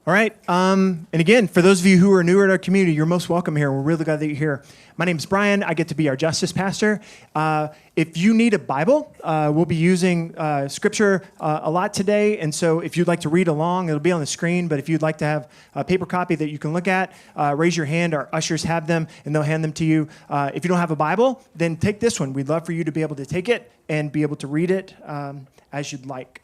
All right. And again, for those of you who are newer at our community, you're most welcome here. We're really glad that you're here. My name's Brian. I get to be our justice pastor. If you need a Bible, we'll be using scripture a lot today. And so if you'd like to read along, it'll be on the screen. But if you'd like to have a paper copy that you can look at, raise your hand. Our ushers have them, and they'll hand them to you. If you don't have a Bible, then take this one. We'd love for you to be able to take it and be able to read it as you'd like.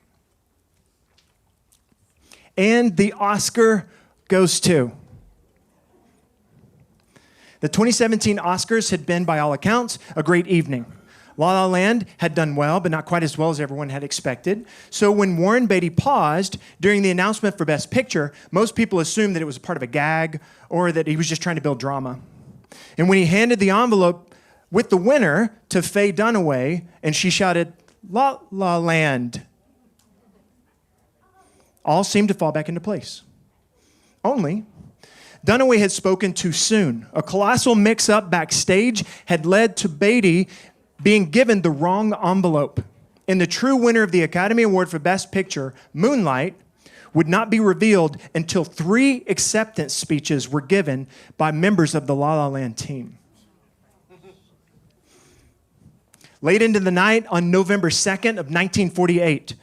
And the Oscar goes to. The 2017 Oscars had been, by all accounts, a great evening. La La Land had done well, but not quite as well as everyone had expected. So when Warren Beatty paused during the announcement for Best Picture, most people assumed that it was part of a gag or that he was just trying to build drama. And when he handed the envelope with the winner to Faye Dunaway, and she shouted, "La La Land," all seemed to fall back into place. Only, Dunaway had spoken too soon. A colossal mix-up backstage had led to Beatty being given the wrong envelope. And the true winner of the Academy Award for Best Picture, Moonlight, would not be revealed until 3 acceptance speeches were given by members of the La La Land team. Late into the night on November 2nd of 1948,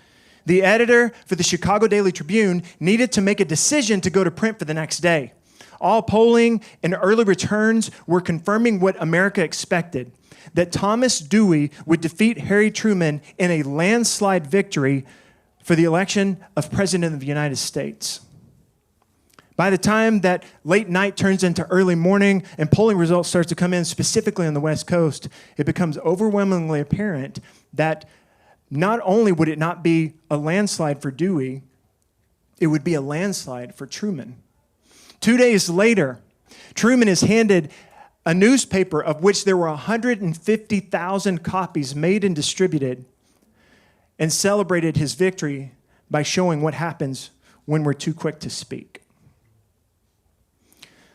the editor for the Chicago Daily Tribune needed to make a decision to go to print for the next day. All polling and early returns were confirming what America expected, that Thomas Dewey would defeat Harry Truman in a landslide victory for the election of President of the United States. By the time that late night turns into early morning and polling results starts to come in, specifically on the West Coast, it becomes overwhelmingly apparent that not only would it not be a landslide for Dewey, it would be a landslide for Truman. 2 days later, Truman is handed a newspaper of which there were 150,000 copies made and distributed, and celebrated his victory by showing what happens when we're too quick to speak.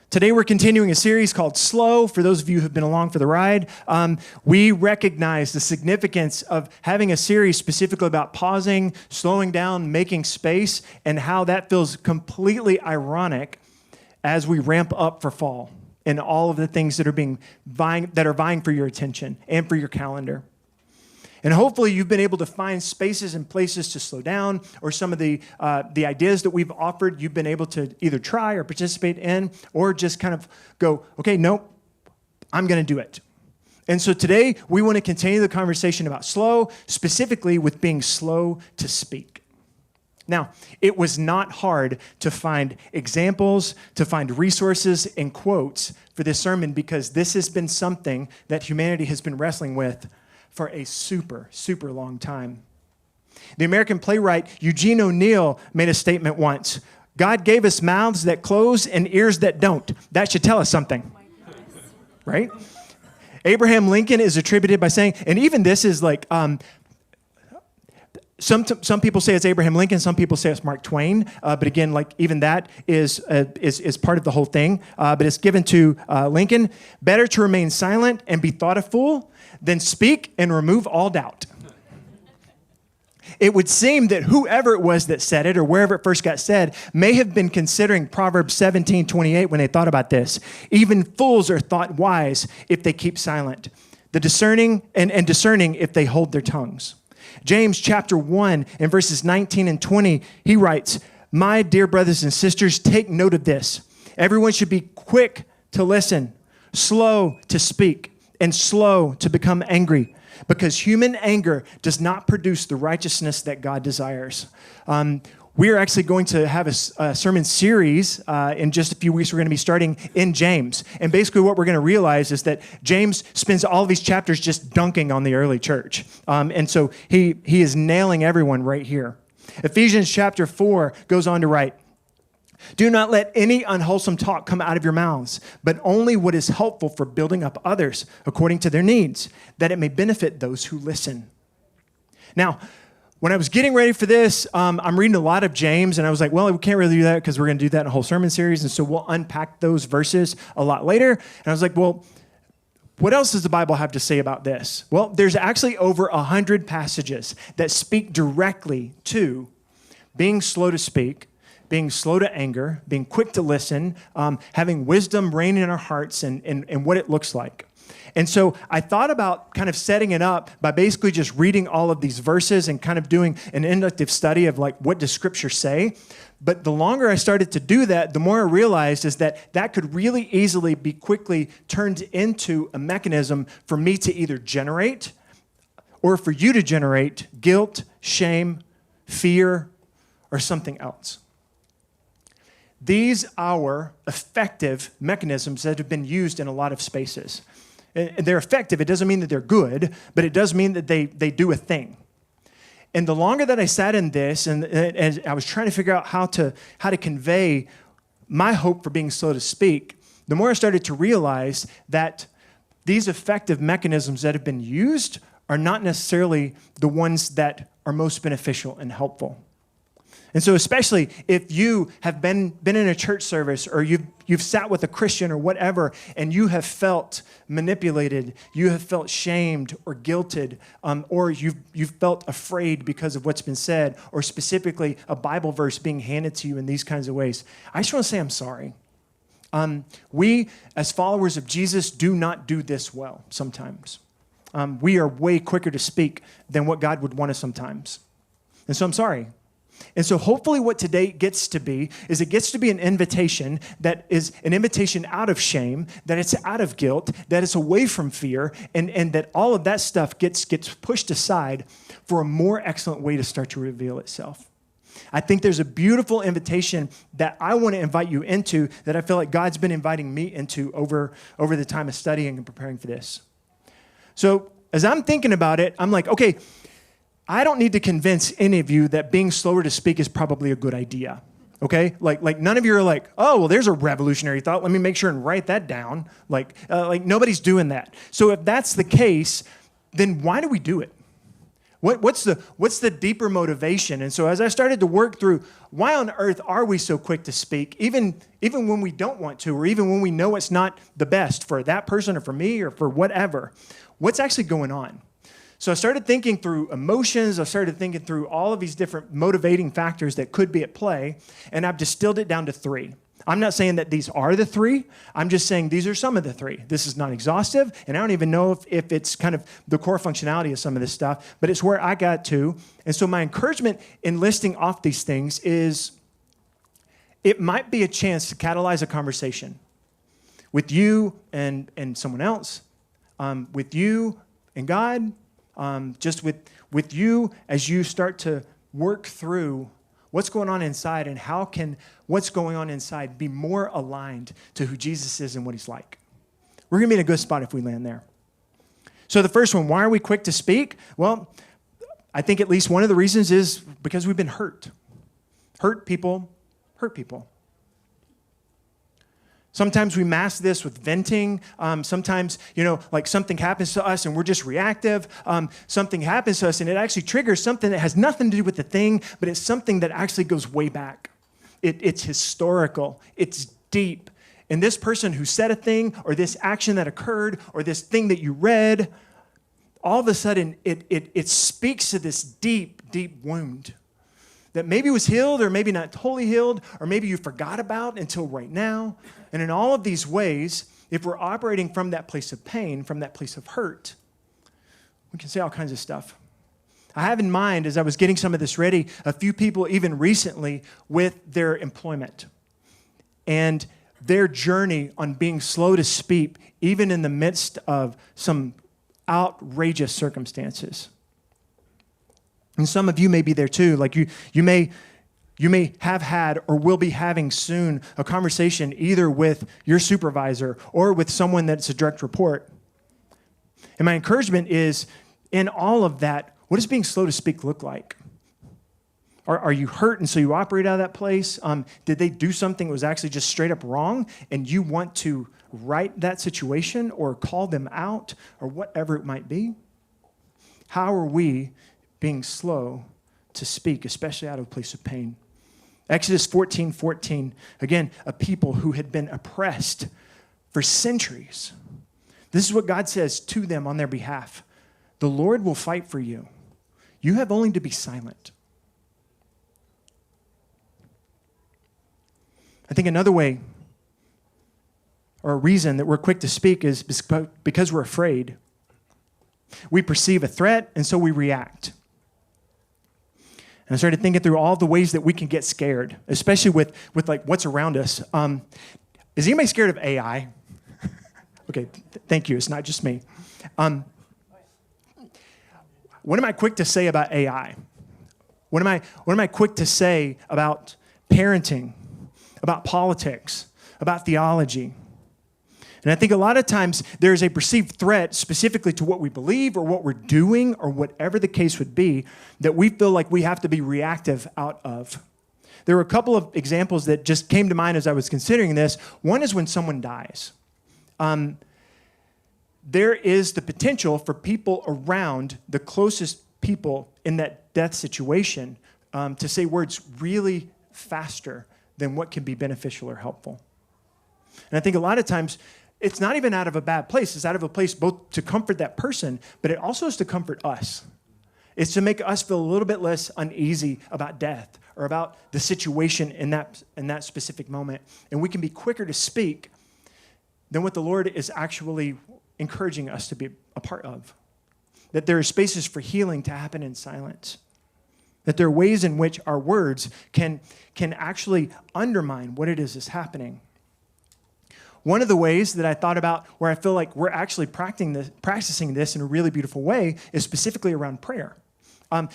Today we're continuing a series called Slow. For those of you who've been along for the ride, we recognize the significance of having a series specifically about pausing, slowing down, making space, and how that feels completely ironic as we ramp up for fall and all of the things that are vying for your attention and for your calendar. And hopefully you've been able to find spaces and places to slow down, or some of the ideas that we've offered you've been able to either try or participate in, or just kind of go, okay, nope, I'm going to do it. And so today we want to continue the conversation about slow, specifically with being slow to speak. Now, it was not hard to find examples, to find resources and quotes for this sermon, because this has been something that humanity has been wrestling with for a super, super long time. The American playwright Eugene O'Neill made a statement once: "God gave us mouths that close and ears that don't. That should tell us something." Right? Abraham Lincoln is attributed by saying, and even this is like, some people say it's Abraham Lincoln, some people say it's Mark Twain, but again, like even that is part of the whole thing. But it's given to Lincoln: "Better to remain silent and be thought a fool than speak and remove all doubt." It would seem that whoever it was that said it, or wherever it first got said, may have been considering Proverbs 17:28 when they thought about this. "Even fools are thought wise if they keep silent, the discerning and discerning if they hold their tongues." James chapter 1 and verses 19 and 20, he writes, "My dear brothers and sisters, take note of this. Everyone should be quick to listen, slow to speak, and slow to become angry, because human anger does not produce the righteousness that God desires." We are actually going to have a sermon series in just a few weeks. We're going to be starting in James. And basically what we're going to realize is that James spends all of these chapters just dunking on the early church. And so he is nailing everyone right here. Ephesians chapter 4 goes on to write, "Do not let any unwholesome talk come out of your mouths, but only what is helpful for building up others according to their needs, that it may benefit those who listen." Now, when I was getting ready for this, I'm reading a lot of James, and I was like, well, we can't really do that because we're going to do that in a whole sermon series, and so we'll unpack those verses a lot later. And I was like, well, what else does the Bible have to say about this? Well, there's actually over 100 passages that speak directly to being slow to speak, being slow to anger, being quick to listen, having wisdom reign in our hearts, and what it looks like. And so I thought about kind of setting it up by basically just reading all of these verses and kind of doing an inductive study of like, what does Scripture say? But the longer I started to do that, the more I realized is that could really easily be quickly turned into a mechanism for me to either generate or for you to generate guilt, shame, fear, or something else. These are effective mechanisms that have been used in a lot of spaces. And they're effective. It doesn't mean that they're good, but it does mean that they do a thing. And the longer that I sat in this, and as I was trying to figure out how to convey my hope for being slow to speak, the more I started to realize that these effective mechanisms that have been used are not necessarily the ones that are most beneficial and helpful. And so especially if you have been in a church service or you've sat with a Christian or whatever, and you have felt manipulated, you have felt shamed or guilted, or you've felt afraid because of what's been said, or specifically a Bible verse being handed to you in these kinds of ways, I just want to say I'm sorry. We, as followers of Jesus, do not do this well sometimes. We are way quicker to speak than what God would want us sometimes. And so I'm sorry. And so hopefully what today gets to be is it gets to be an invitation that is an invitation out of shame, that it's out of guilt, that it's away from fear, and that all of that stuff gets pushed aside for a more excellent way to start to reveal itself. I think there's a beautiful invitation that I want to invite you into that I feel like God's been inviting me into over the time of studying and preparing for this. So as I'm thinking about it, I'm like, okay, I don't need to convince any of you that being slower to speak is probably a good idea, okay? Like none of you are like, oh, well, there's a revolutionary thought. Let me make sure and write that down. Like nobody's doing that. So if that's the case, then why do we do it? What's the deeper motivation? And so as I started to work through, why on earth are we so quick to speak, even when we don't want to, or even when we know it's not the best for that person or for me or for whatever? What's actually going on? So I started thinking through emotions. I started thinking through all of these different motivating factors that could be at play, and I've distilled it down to 3. I'm not saying that these are the 3. I'm just saying these are some of the 3. This is not exhaustive, and I don't even know if it's kind of the core functionality of some of this stuff, but it's where I got to. And so my encouragement in listing off these things is it might be a chance to catalyze a conversation with you and someone else, with you and God, just with you as you start to work through what's going on inside and how can what's going on inside be more aligned to who Jesus is and what he's like. We're going to be in a good spot if we land there. So the first one, why are we quick to speak? Well, I think at least one of the reasons is because we've been hurt. Hurt people hurt people. Sometimes we mask this with venting. Sometimes, like something happens to us and we're just reactive. Something happens to us and it actually triggers something that has nothing to do with the thing, but it's something that actually goes way back. It's historical. It's deep. And this person who said a thing or this action that occurred or this thing that you read, all of a sudden it speaks to this deep, deep wound that maybe was healed or maybe not totally healed or maybe you forgot about until right now. And in all of these ways, if we're operating from that place of pain, from that place of hurt, we can say all kinds of stuff. I have in mind, as I was getting some of this ready, a few people even recently with their employment and their journey on being slow to speak, even in the midst of some outrageous circumstances. And some of you may be there too. Like you may have had or will be having soon a conversation either with your supervisor or with someone that's a direct report. And my encouragement is, in all of that, what does being slow to speak look like? Are you hurt and so you operate out of that place? Did they do something that was actually just straight up wrong and you want to right that situation or call them out or whatever it might be? How are we being slow to speak, especially out of a place of pain? Exodus 14:14, again, a people who had been oppressed for centuries. This is what God says to them on their behalf. The Lord will fight for you. You have only to be silent. I think another way or a reason that we're quick to speak is because we're afraid. We perceive a threat, and so we react. And I started thinking through all the ways that we can get scared, especially with like what's around us. Is anybody scared of AI? Okay, thank you. It's not just me. What am I quick to say about AI? What am I quick to say about parenting, about politics, about theology? And I think a lot of times there's a perceived threat specifically to what we believe or what we're doing or whatever the case would be that we feel like we have to be reactive out of. There were a couple of examples that just came to mind as I was considering this. One is when someone dies. There is the potential for people around the closest people in that death situation to say words really faster than what can be beneficial or helpful. And I think a lot of times it's not even out of a bad place. It's out of a place both to comfort that person, but it also is to comfort us. It's to make us feel a little bit less uneasy about death or about the situation in that specific moment. And we can be quicker to speak than what the Lord is actually encouraging us to be a part of. That there are spaces for healing to happen in silence. That there are ways in which our words can actually undermine what it is that's happening. One of the ways that I thought about where I feel like we're actually practicing this in a really beautiful way is specifically around prayer.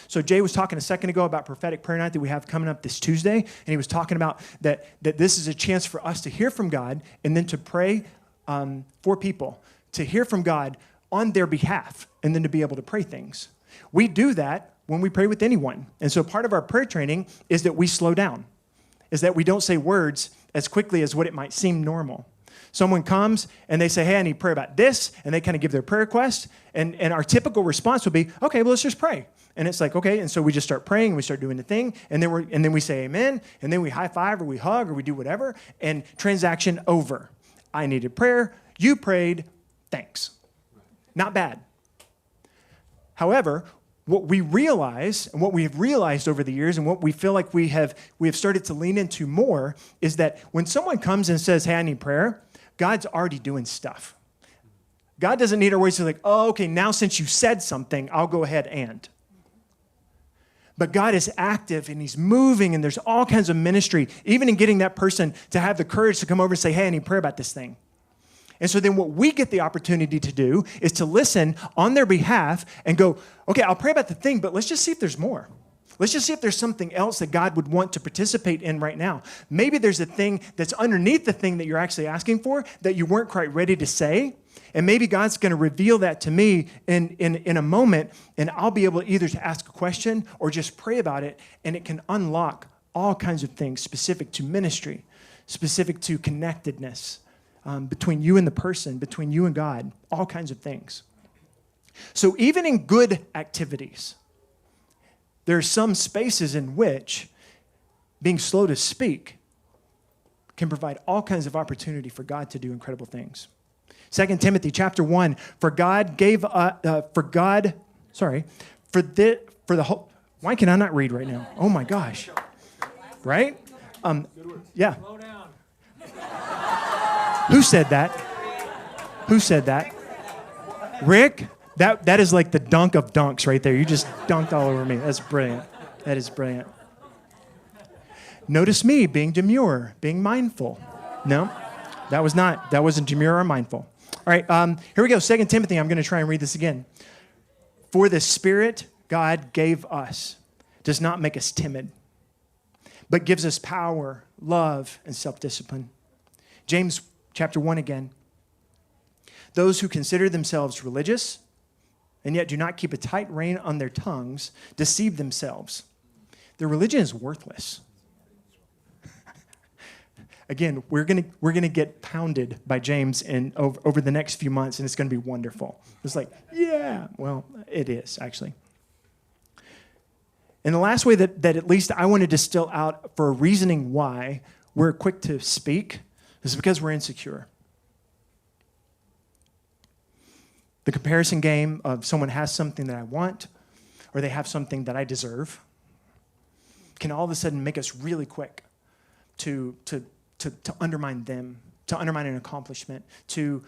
So Jay was talking a second ago about prophetic prayer night that we have coming up this Tuesday, and he was talking about that this is a chance for us to hear from God and then to pray for people, to hear from God on their behalf, and then to be able to pray things. We do that when we pray with anyone. And so part of our prayer training is that we slow down, is that we don't say words as quickly as what it might seem normal. Someone comes and they say, hey, I need prayer about this, and they kind of give their prayer request, and our typical response would be, okay, well, let's just pray. And it's like, okay, and so we just start praying, and we start doing the thing, and then we say amen, and then we high five or we hug or we do whatever, and transaction over. I needed prayer, you prayed, thanks. Not bad. However, what we realize and what we have realized over the years and what we feel like we have started to lean into more is that when someone comes and says, hey, I need prayer, God's already doing stuff. God doesn't need our words to like, oh, okay, now since you said something, I'll go ahead and. But God is active and he's moving and there's all kinds of ministry, even in getting that person to have the courage to come over and say, hey, I need prayer about this thing. And so then what we get the opportunity to do is to listen on their behalf and go, okay, I'll pray about the thing, but let's just see if there's more. Let's just see if there's something else that God would want to participate in right now. Maybe there's a thing that's underneath the thing that you're actually asking for that you weren't quite ready to say. And maybe God's going to reveal that to me in a moment, and I'll be able either to ask a question or just pray about it, and it can unlock all kinds of things specific to ministry, specific to connectedness between you and the person, between you and God, all kinds of things. So even in good activities, there are some spaces in which being slow to speak can provide all kinds of opportunity for God to do incredible things. 2 Timothy chapter 1, for the whole, why can I not read right now? Oh my gosh. Right? Yeah. Who said that? Who said that? Rick? That is like the dunk of dunks right there. You just dunked all over me. That's brilliant. That is brilliant. Notice me being demure, being mindful. No, that wasn't demure or mindful. All right, here we go. 2 Timothy, I'm going to try and read this again. For the Spirit God gave us does not make us timid, but gives us power, love, and self-discipline. James chapter 1 again. Those who consider themselves religious and yet do not keep a tight rein on their tongues deceive themselves. Their religion is worthless. Again, we're gonna get pounded by James over the next few months, and it's gonna be wonderful. It's like, yeah, well, it is actually. And the last way that at least I want to distill out for a reasoning why we're quick to speak is because we're insecure. The comparison game of someone has something that I want or they have something that I deserve can all of a sudden make us really quick to to undermine them, to undermine an accomplishment, to,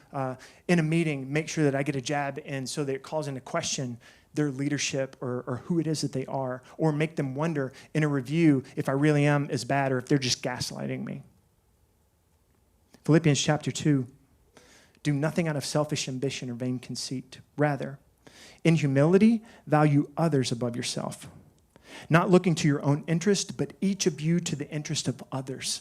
in a meeting, make sure that I get a jab in so that it calls into question their leadership or who it is that they are, or make them wonder in a review if I really am as bad or if they're just gaslighting me. Philippians chapter 2, do nothing out of selfish ambition or vain conceit. Rather, in humility, value others above yourself, not looking to your own interest, but each of you to the interest of others.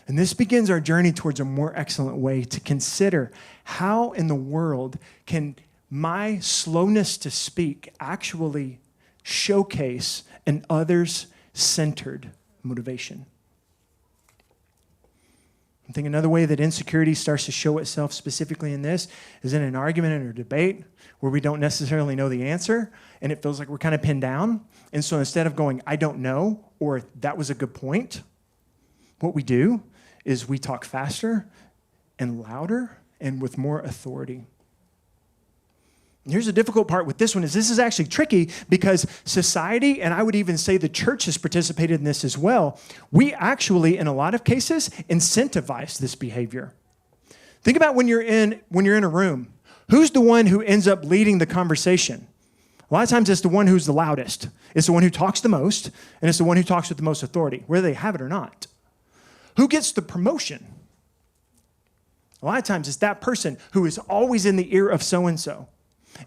And this begins our journey towards a more excellent way to consider how in the world can my slowness to speak actually showcase an others-centered motivation. I think another way that insecurity starts to show itself specifically in this is in an argument or a debate where we don't necessarily know the answer and it feels like we're kind of pinned down. And so instead of going, I don't know, or that was a good point, what we do is we talk faster and louder and with more authority. And here's the difficult part with this one is this is actually tricky because society, and I would even say the church has participated in this as well. We actually, in a lot of cases, incentivize this behavior. Think about when you're in a room. Who's the one who ends up leading the conversation? A lot of times it's the one who's the loudest. It's the one who talks the most, and it's the one who talks with the most authority, whether they have it or not. Who gets the promotion? A lot of times it's that person who is always in the ear of so-and-so.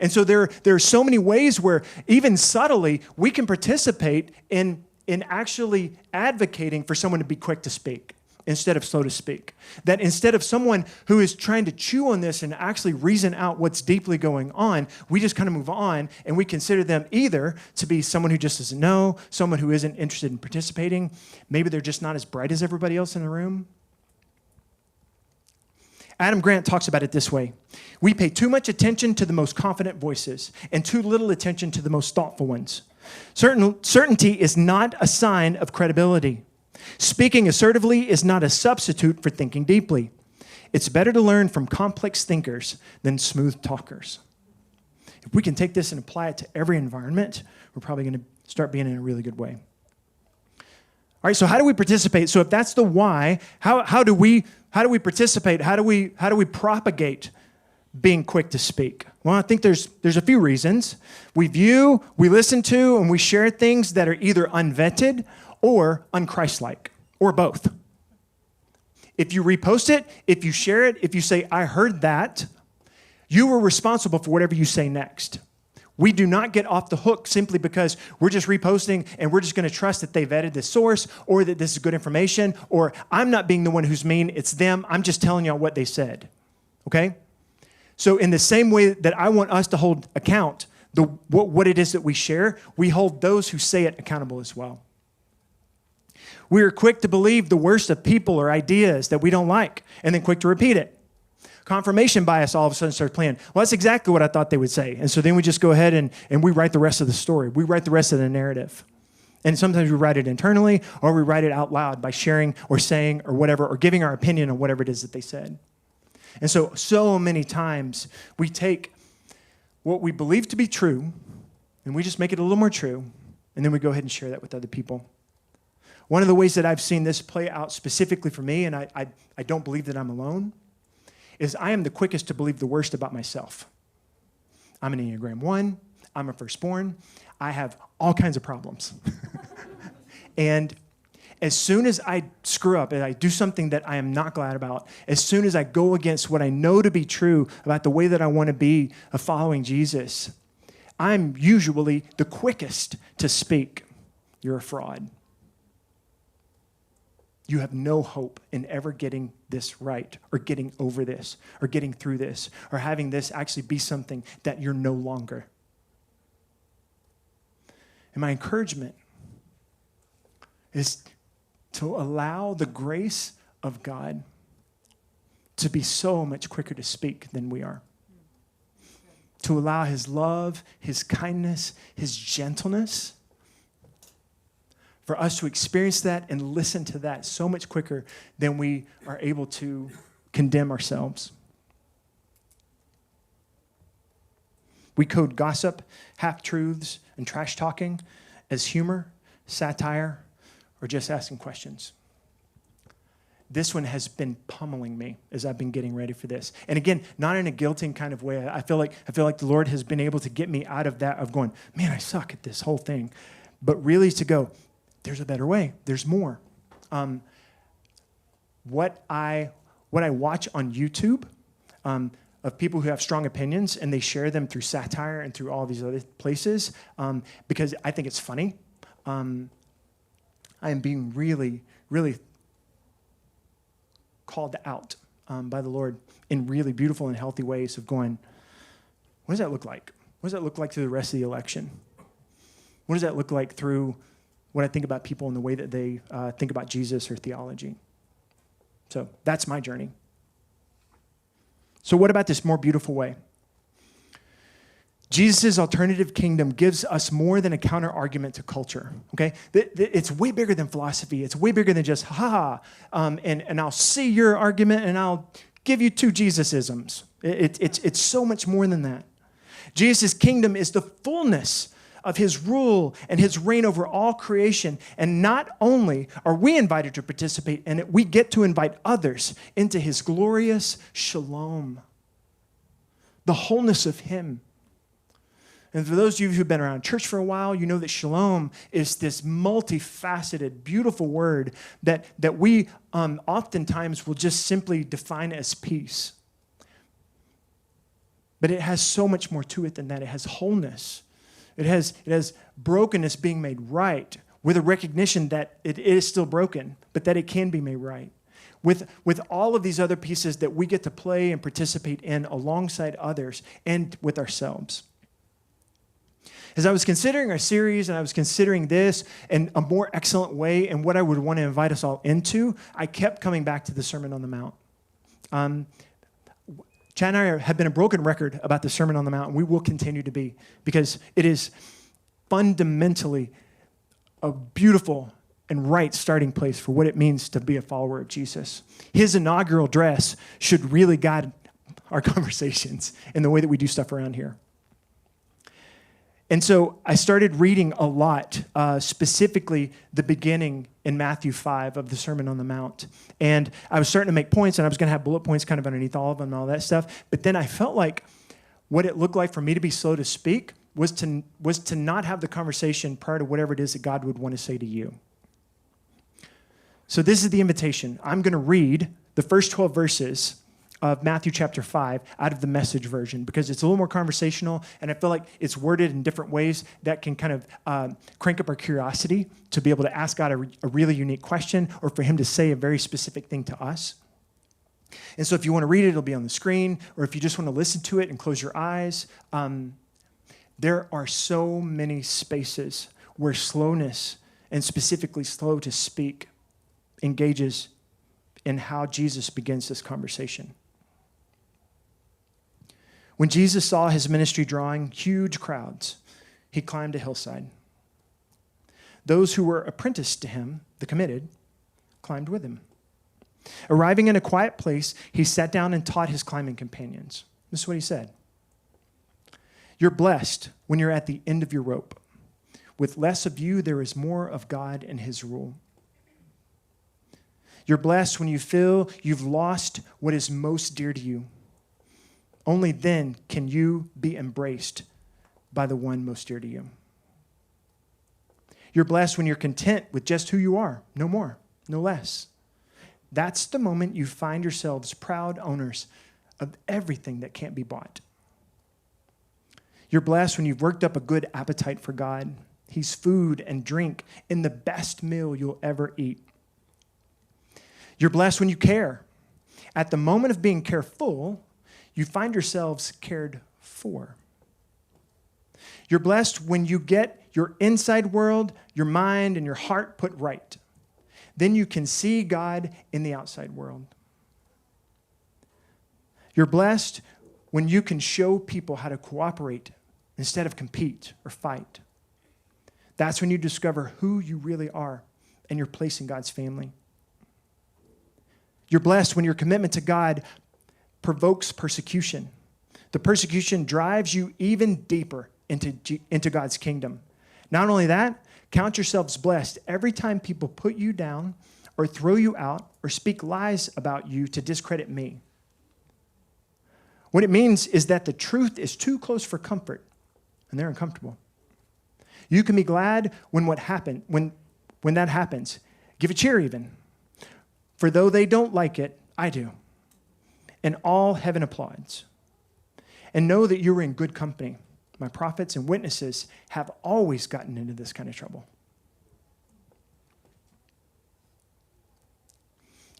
And so there are so many ways where even subtly we can participate in actually advocating for someone to be quick to speak instead of slow to speak. That instead of someone who is trying to chew on this and actually reason out what's deeply going on, we just kind of move on and we consider them either to be someone who just doesn't know, someone who isn't interested in participating. Maybe they're just not as bright as everybody else in the room. Adam Grant talks about it this way. We pay too much attention to the most confident voices and too little attention to the most thoughtful ones. Certainty is not a sign of credibility. Speaking assertively is not a substitute for thinking deeply. It's better to learn from complex thinkers than smooth talkers. If we can take this and apply it to every environment, we're probably going to start being in a really good way. All right, so how do we participate? So if that's the why, how do we participate? How do we propagate being quick to speak? Well, I think there's a few reasons. We view, we listen to, and we share things that are either unvetted or unchristlike, or both. If you repost it, if you share it, if you say, I heard that, you are responsible for whatever you say next. We do not get off the hook simply because we're just reposting and we're just going to trust that they vetted this source or that this is good information, or I'm not being the one who's mean, it's them. I'm just telling y'all what they said. Okay? So in the same way that I want us to hold account what it is that we share, we hold those who say it accountable as well. We are quick to believe the worst of people or ideas that we don't like and then quick to repeat it. Confirmation bias all of a sudden starts playing. Well, that's exactly what I thought they would say. And so then we just go ahead and we write the rest of the story. We write the rest of the narrative. And sometimes we write it internally or we write it out loud by sharing or saying or whatever, or giving our opinion on whatever it is that they said. And so many times we take what we believe to be true and we just make it a little more true, and then we go ahead and share that with other people. One of the ways that I've seen this play out specifically for me, and I don't believe that I'm alone, is I am the quickest to believe the worst about myself. I'm an Enneagram 1. I'm a firstborn. I have all kinds of problems. And as soon as I screw up and I do something that I am not glad about, as soon as I go against what I know to be true about the way that I want to be of following Jesus, I'm usually the quickest to speak, you're a fraud. You have no hope in ever getting this right or getting over this or getting through this or having this actually be something that you're no longer. And my encouragement is to allow the grace of God to be so much quicker to speak than we are. To allow his love, his kindness, his gentleness, for us to experience that and listen to that so much quicker than we are able to condemn ourselves. We code gossip, half-truths, and trash talking as humor, satire, or just asking questions. this one has been pummeling me as I've been getting ready for this. And again, not in a guilting kind of way. I feel like the Lord has been able to get me out of that of going, man, I suck at this whole thing. But really to go, there's a better way. There's more. What I watch on YouTube of people who have strong opinions and they share them through satire and through all these other places because I think it's funny. I am being really, really called out by the Lord in really beautiful and healthy ways of going, what does that look like? What does that look like through the rest of the election? What does that look like through what I think about people and the way that they think about Jesus or theology? So that's my journey. So what about this more beautiful way? Jesus' alternative kingdom gives us more than a counter argument to culture, okay? It's way bigger than philosophy. It's way bigger than just, and I'll see your argument and I'll give you two Jesus-isms. It's so much more than that. Jesus' kingdom is the fullness of his rule and his reign over all creation. And not only are we invited to participate in it, we get to invite others into his glorious shalom, the wholeness of him. And for those of you who've been around church for a while, you know that shalom is this multifaceted, beautiful word that we oftentimes will just simply define as peace. But it has so much more to it than that. It has wholeness. It has brokenness being made right with a recognition that it is still broken, but that it can be made right. With all of these other pieces that we get to play and participate in alongside others and with ourselves. As I was considering our series and I was considering this in a more excellent way and what I would want to invite us all into, I kept coming back to the Sermon on the Mount. Chad and I have been a broken record about the Sermon on the Mount, and we will continue to be because it is fundamentally a beautiful and right starting place for what it means to be a follower of Jesus. His inaugural address should really guide our conversations and the way that we do stuff around here. And so I started reading a lot, specifically the beginning in Matthew 5 of the Sermon on the Mount. And I was starting to make points, and I was going to have bullet points kind of underneath all of them and all that stuff. But then I felt like what it looked like for me to be slow to speak was to not have the conversation prior to whatever it is that God would want to say to you. So this is the invitation. I'm going to read the first 12 verses of Matthew chapter 5 out of the Message version because it's a little more conversational and I feel like it's worded in different ways that can kind of crank up our curiosity to be able to ask God a really unique question or for him to say a very specific thing to us. And so if you want to read it, it'll be on the screen, or if you just want to listen to it and close your eyes, there are so many spaces where slowness, and specifically slow to speak, engages in how Jesus begins this conversation. When Jesus saw his ministry drawing huge crowds, he climbed a hillside. Those who were apprenticed to him, the committed, climbed with him. Arriving in a quiet place, he sat down and taught his climbing companions. This is what he said. You're blessed when you're at the end of your rope. With less of you, there is more of God and his rule. You're blessed when you feel you've lost what is most dear to you. Only then can you be embraced by the one most dear to you. You're blessed when you're content with just who you are, no more, no less. That's the moment you find yourselves proud owners of everything that can't be bought. You're blessed when you've worked up a good appetite for God. He's food and drink in the best meal you'll ever eat. You're blessed when you care. At the moment of being careful, you find yourselves cared for. You're blessed when you get your inside world, your mind, and your heart put right. Then you can see God in the outside world. You're blessed when you can show people how to cooperate instead of compete or fight. That's when you discover who you really are and your place in God's family. You're blessed when your commitment to God provokes persecution. The persecution drives you even deeper into God's kingdom. Not only that, count yourselves blessed every time people put you down or throw you out or speak lies about you to discredit me. What it means is that the truth is too close for comfort, and they're uncomfortable. You can be glad when that happens. Give a cheer even. For though they don't like it, I do. And all heaven applauds. And know that you are in good company. My prophets and witnesses have always gotten into this kind of trouble.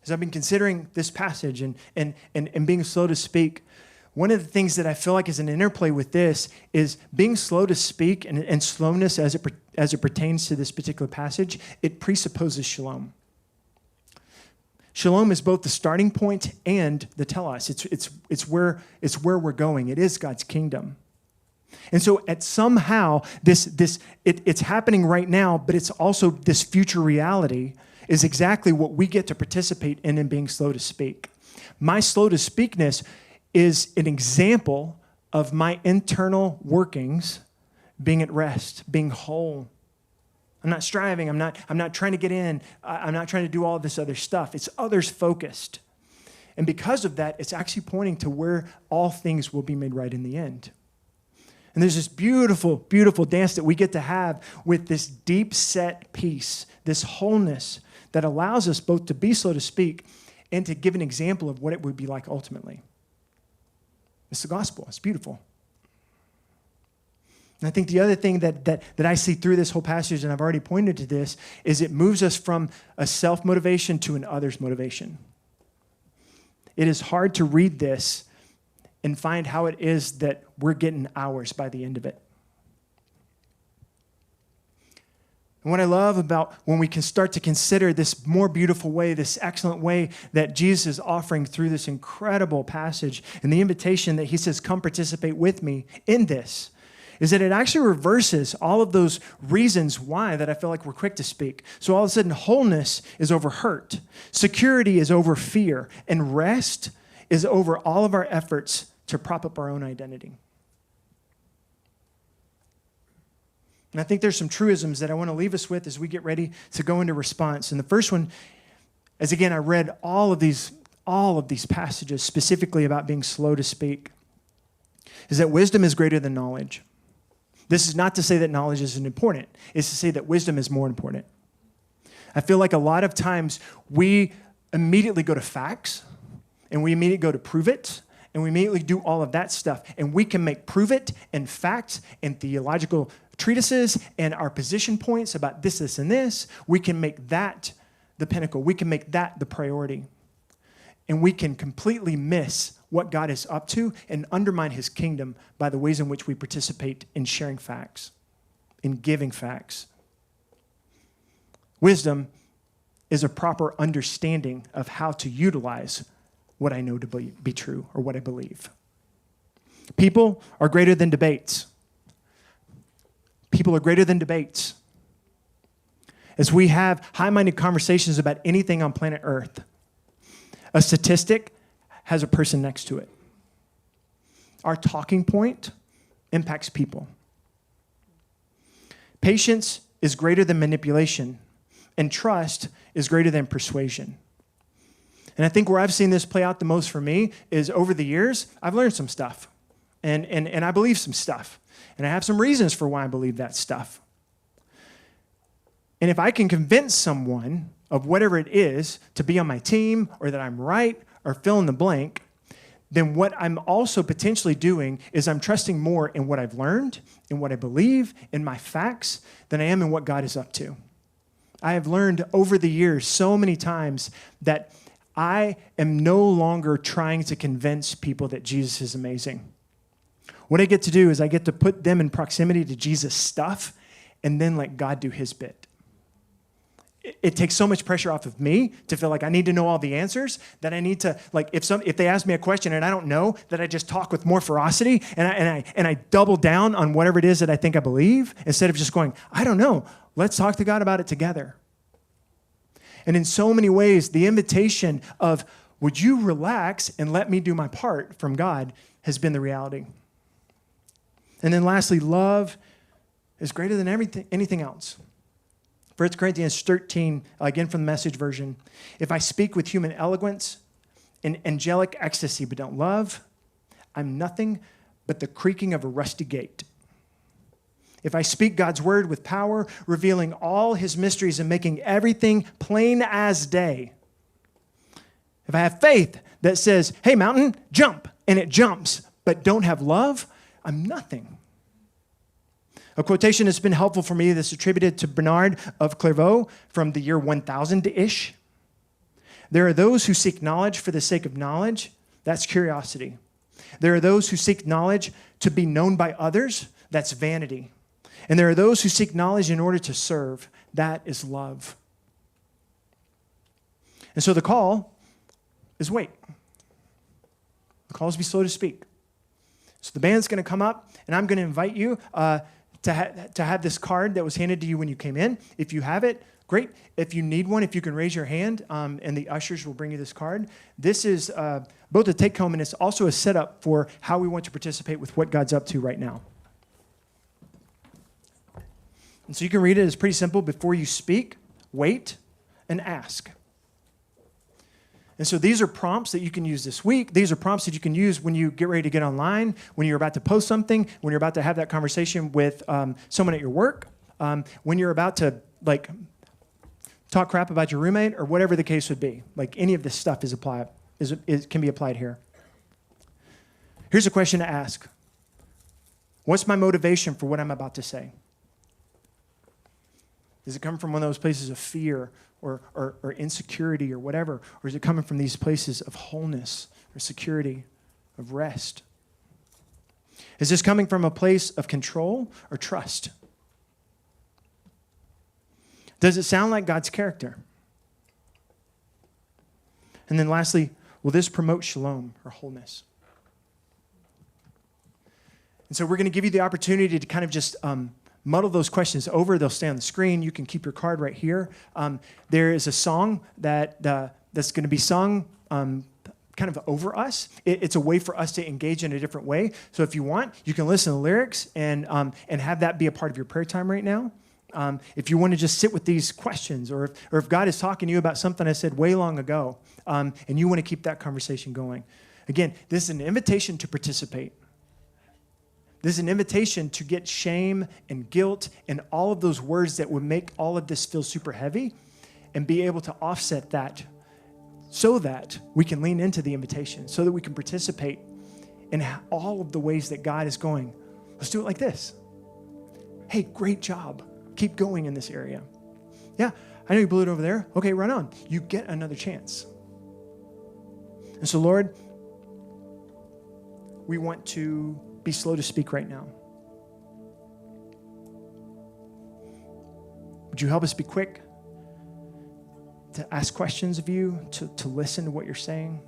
As I've been considering this passage and being slow to speak, one of the things that I feel like is an interplay with this is being slow to speak and slowness as it pertains to this particular passage, it presupposes shalom. Shalom is both the starting point and the telos. It's where we're going. It is God's kingdom. And so somehow it's happening right now, but it's also this future reality is exactly what we get to participate in being slow to speak. My slow to speakness is an example of my internal workings being at rest, being whole. I'm not striving. I'm not trying to get in. I'm not trying to do all this other stuff. It's others focused. And because of that, it's actually pointing to where all things will be made right in the end. And there's this beautiful, beautiful dance that we get to have with this deep set peace, this wholeness that allows us both to be slow to speak and to give an example of what it would be like ultimately. It's the gospel. It's beautiful. And I think the other thing that I see through this whole passage, and I've already pointed to this, is it moves us from a self-motivation to an others motivation. It is hard to read this and find how it is that we're getting ours by the end of it. And what I love about when we can start to consider this more beautiful way, this excellent way that Jesus is offering through this incredible passage and the invitation that he says, come participate with me in this, is that it actually reverses all of those reasons why that I feel like we're quick to speak. So all of a sudden, wholeness is over hurt, security is over fear, and rest is over all of our efforts to prop up our own identity. And I think there's some truisms that I want to leave us with as we get ready to go into response. And the first one, as again, I read all of these passages specifically about being slow to speak, is that wisdom is greater than knowledge. This is not to say that knowledge isn't important. It's to say that wisdom is more important. I feel like a lot of times we immediately go to facts and we immediately go to prove it and we immediately do all of that stuff. And we can make prove it and facts and theological treatises and our position points about this, and this. We can make that the pinnacle. We can make that the priority. And we can completely miss what God is up to and undermine his kingdom by the ways in which we participate in sharing facts, in giving facts. Wisdom is a proper understanding of how to utilize what I know to be true or what I believe. People are greater than debates. People are greater than debates. As we have high-minded conversations about anything on planet Earth, a statistic has a person next to it. Our talking point impacts people. Patience is greater than manipulation, and trust is greater than persuasion. And I think where I've seen this play out the most for me is over the years, I've learned some stuff, and I believe some stuff, and I have some reasons for why I believe that stuff. And if I can convince someone of whatever it is to be on my team or that I'm right or fill in the blank, then what I'm also potentially doing is I'm trusting more in what I've learned, in what I believe, in my facts, than I am in what God is up to. I have learned over the years so many times that I am no longer trying to convince people that Jesus is amazing. What I get to do is I get to put them in proximity to Jesus' stuff and then let God do his bit. It takes so much pressure off of me to feel like I need to know all the answers, that I need to, like, if they ask me a question and I don't know, that I just talk with more ferocity and I double down on whatever it is that I think I believe, instead of just going, I don't know, let's talk to God about it together. And in so many ways, the invitation of, would you relax and let me do my part from God, has been the reality. And then lastly, love is greater than anything else. 1 Corinthians 13, again from the Message version. If I speak with human eloquence and angelic ecstasy but don't love, I'm nothing but the creaking of a rusty gate. If I speak God's word with power, revealing all his mysteries and making everything plain as day. If I have faith that says, hey, mountain, jump, and it jumps, but don't have love, I'm nothing. A quotation that's been helpful for me that's attributed to Bernard of Clairvaux from the year 1000-ish. There are those who seek knowledge for the sake of knowledge. That's curiosity. There are those who seek knowledge to be known by others. That's vanity. And there are those who seek knowledge in order to serve. That is love. And so the call is wait. The call is be slow to speak. So the band's going to come up, and I'm going to invite you to have this card that was handed to you when you came in. If you have it, great. If you need one, if you can raise your hand, and the ushers will bring you this card. This is both a take-home, and it's also a setup for how we want to participate with what God's up to right now. And so you can read it. It's pretty simple. Before you speak, wait and ask. And so these are prompts that you can use this week. These are prompts that you can use when you get ready to get online, when you're about to post something, when you're about to have that conversation with someone at your work, when you're about to talk crap about your roommate, or whatever the case would be. Any of this stuff can be applied here. Here's a question to ask. What's my motivation for what I'm about to say? Does it come from one of those places of fear or insecurity or whatever? Or is it coming from these places of wholeness or security, of rest? Is this coming from a place of control or trust? Does it sound like God's character? And then lastly, will this promote shalom or wholeness? And so we're going to give you the opportunity to kind of just muddle those questions over. They'll stay on the screen. You can keep your card right here. There is a song that's going to be sung kind of over us. It's a way for us to engage in a different way. So if you want, you can listen to the lyrics and have that be a part of your prayer time right now. If you want to just sit with these questions, or if God is talking to you about something I said way long ago, and you want to keep that conversation going. Again, this is an invitation to participate. This is an invitation to get shame and guilt and all of those words that would make all of this feel super heavy, and be able to offset that so that we can lean into the invitation, so that we can participate in all of the ways that God is going. Let's do it like this. Hey, great job. Keep going in this area. Yeah, I know you blew it over there. Okay, run on. You get another chance. And so, Lord, we want to be slow to speak right now. Would you help us be quick to ask questions of you, to listen to what you're saying,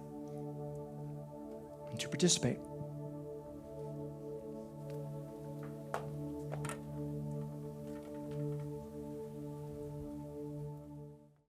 and to participate?